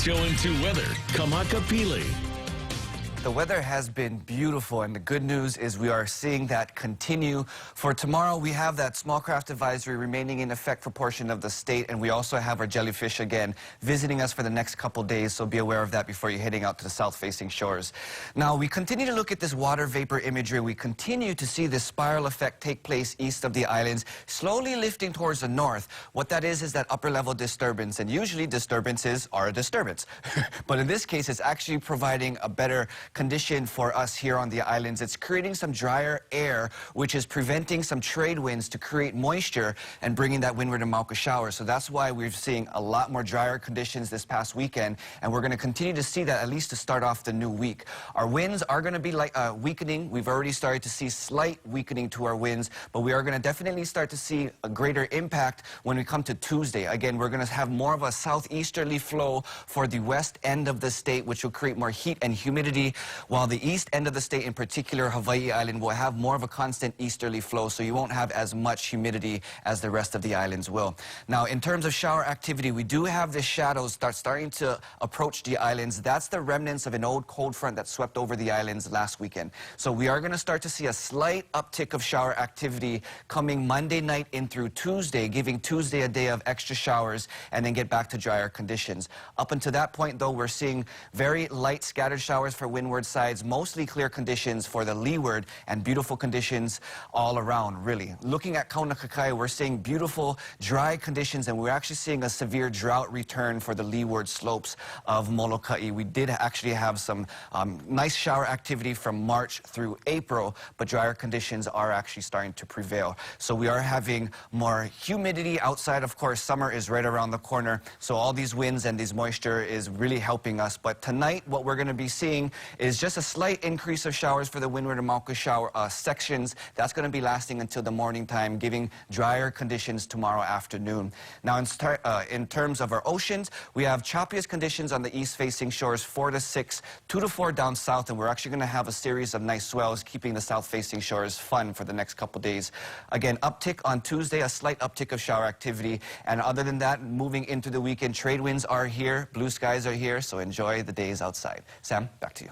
Show and 2 weather, Kamakapili. The weather has been beautiful, and the good news is we are seeing that continue. For tomorrow, we have that small craft advisory remaining in effect for a portion of the state, and we also have our jellyfish again visiting us for the next couple days, so be aware of that before you're heading out to the south-facing shores. Now, we continue to look at this water vapor imagery. We continue to see this spiral effect take place east of the islands, slowly lifting towards the north. What that is that upper-level disturbance, and usually disturbances are a disturbance. But in this case, it's actually providing a better condition for us here on the islands. It's creating some drier air, which is preventing some trade winds to create moisture and bringing that windward and Mauka shower. So that's why we're seeing a lot more drier conditions this past weekend, and we're going to continue to see that at least to start off the new week. Our winds are going to be weakening. We've already started to see slight weakening to our winds, but we are going to definitely start to see a greater impact when we come to Tuesday. Again, we're going to have more of a southeasterly flow for the west end of the state, which will create more heat and humidity, while the east end of the state, in particular Hawaii Island, will have more of a constant easterly flow, so you won't have as much humidity as the rest of the islands will. Now, in terms of shower activity, we do have the shadows starting to approach the islands. That's the remnants of an old cold front that swept over the islands last weekend. So we are going to start to see a slight uptick of shower activity coming Monday night in through Tuesday, giving Tuesday a day of extra showers, and then get back to drier conditions. Up until that point, though, we're seeing very light scattered showers for windward sides, mostly clear conditions for the leeward, and beautiful conditions all around, really. Looking at Kaunakakai, we're seeing beautiful dry conditions, and we're actually seeing a severe drought return for the leeward slopes of Molokai. We did actually have some nice shower activity from March through April, but drier conditions are actually starting to prevail. So we are having more humidity outside. Of course, summer is right around the corner, so all these winds and this moisture is really helping us. But tonight, what we're going to be seeing is just a slight increase of showers for the windward and Mauka shower sections. That's going to be lasting until the morning time, giving drier conditions tomorrow afternoon. Now, in terms of our oceans, we have choppiest conditions on the east-facing shores, 4 to 6, 2 to 4 down south, and we're actually going to have a series of nice swells, keeping the south-facing shores fun for the next couple days. Again, uptick on Tuesday, a slight uptick of shower activity, and other than that, moving into the weekend, trade winds are here, blue skies are here, so enjoy the days outside. Sam, back to you.